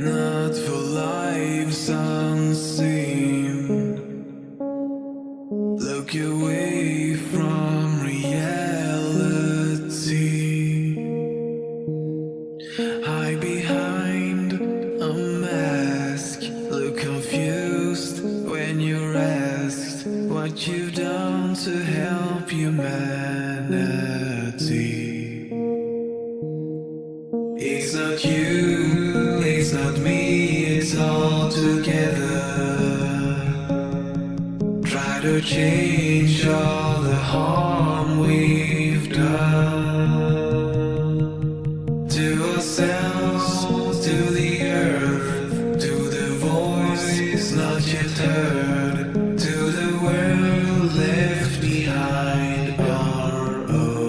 not for lives unseen. Look away from reality. Hide behind a mask. Look confused when you're asked what you've done to help humanity. It's not you, it's not me, it's all together. Try to change all the harm we've done to ourselves, to the earth, to the voice not yet heard, to the world left behind our own.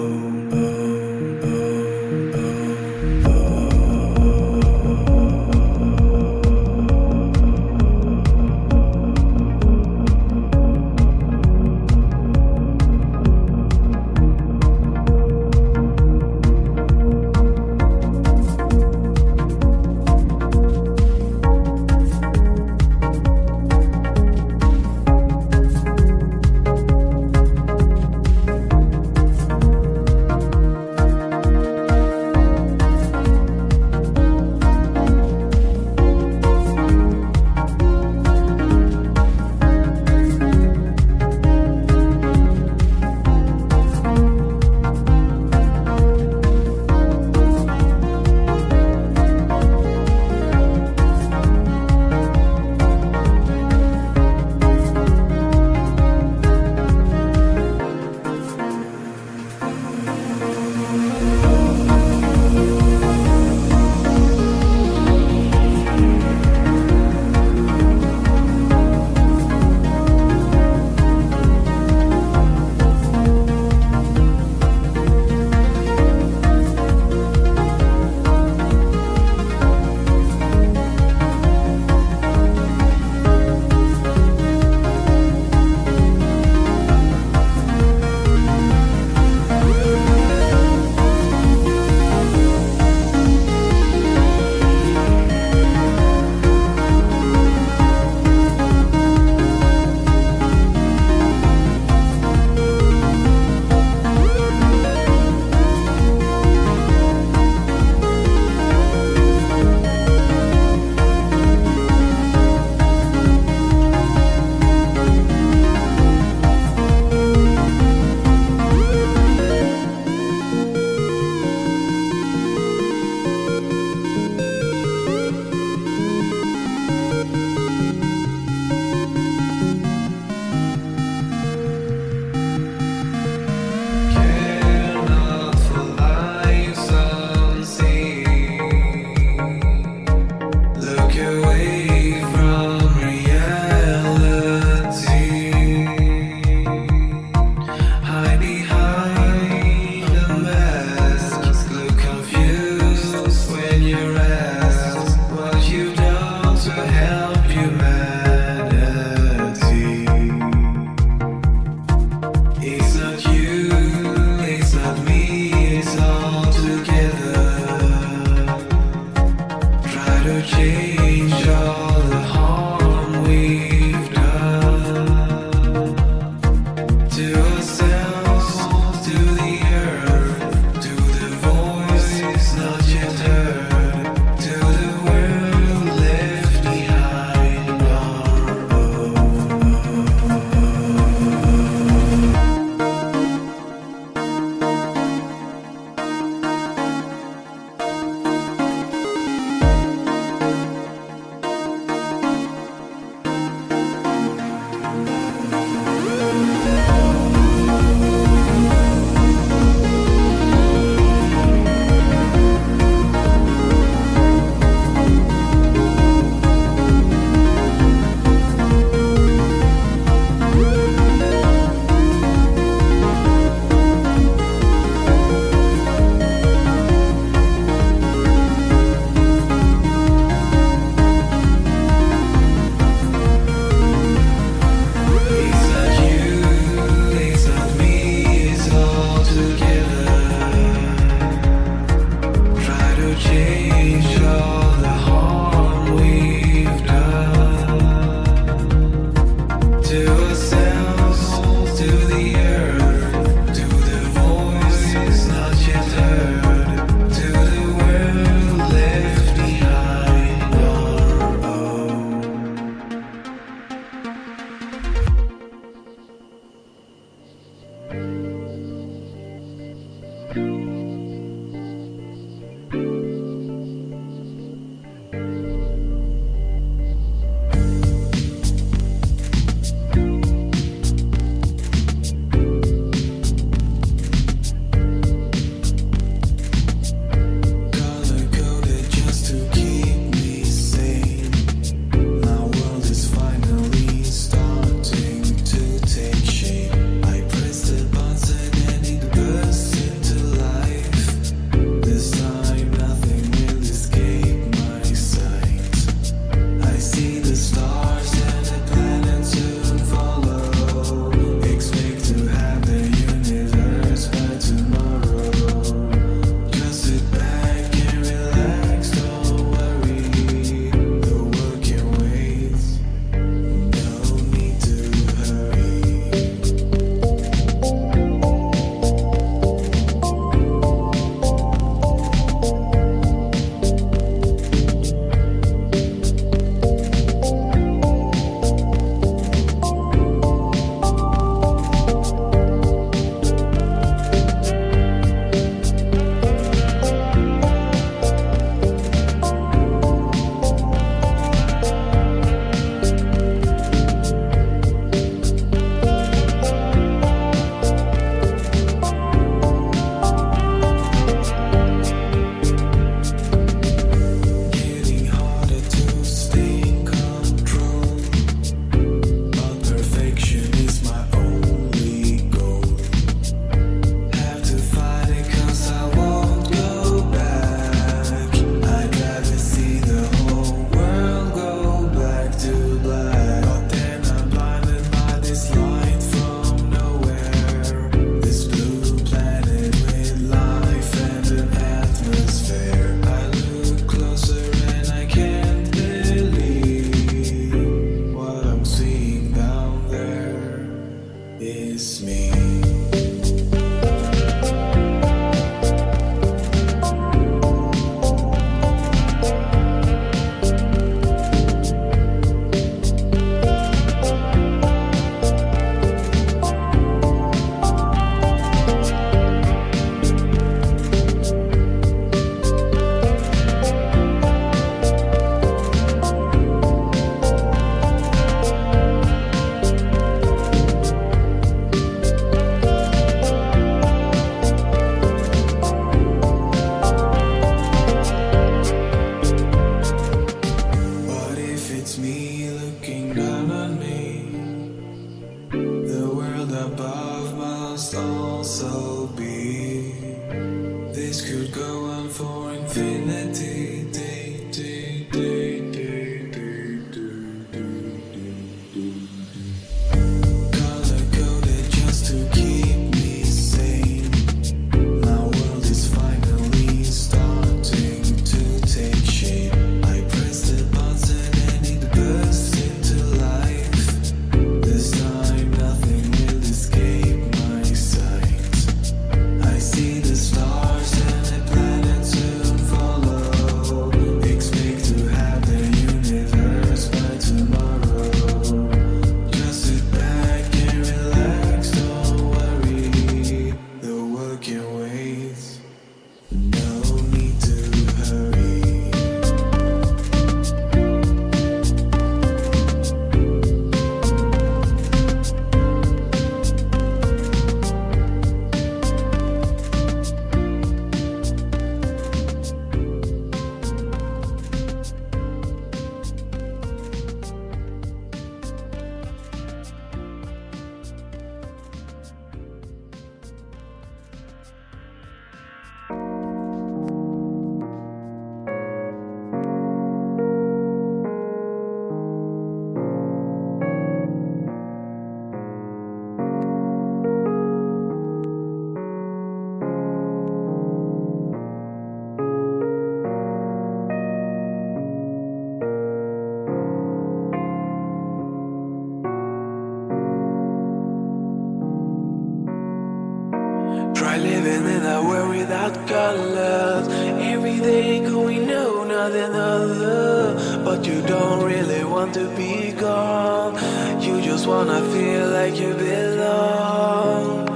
colors. Every day going know nothing other, but you don't really want to be gone. You just wanna feel like you belong.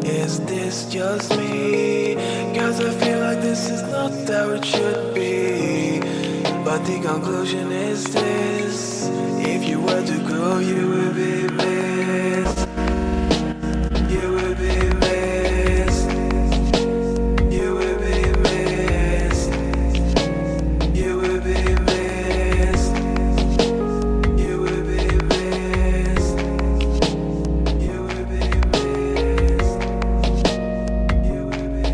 Is this just me? Cause I feel like this is not how it should be. But the conclusion is this: if you were to go, you would be missed. You would be missed. You would be missed. You would be missed. You would be missed. You would be missed. You would be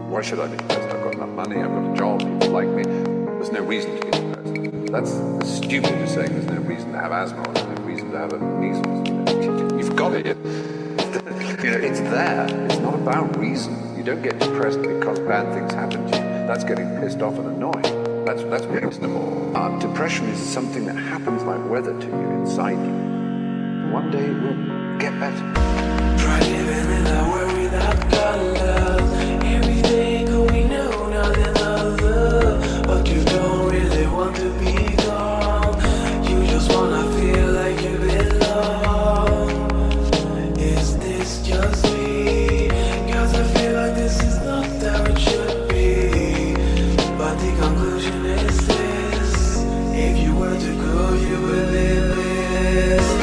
Why should I be depressed? I've got enough money, I've got a job, people like me. There's no reason to be depressed. That's as stupid as saying there's no reason to have asthma or there's no reason to have a measles. You've got it. It's there. It's not about reason. You don't get depressed because bad things happen to you. That's getting pissed off and annoyed. That's reasonable. Depression is something that happens like weather to you, inside you. One day it will get better. try living in a world without colors. Every day going know nothing other, but you don't really want to be gone. You just wanna feel like you belong. Is this just me? Cause I feel like this is not how it should be. But the conclusion is this: if you were to go, you would be missed.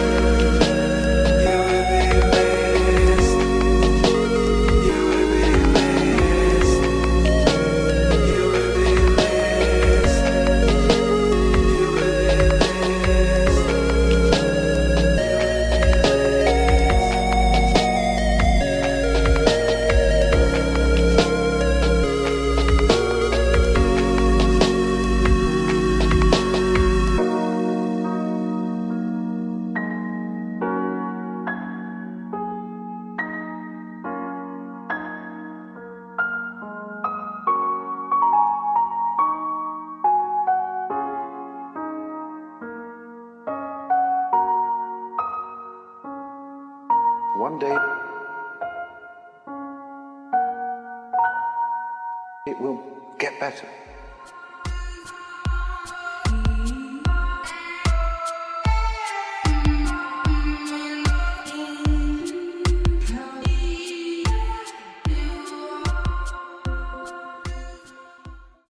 You would be missed. You would be missed. You would be missed. You would be missed. One day it will get better.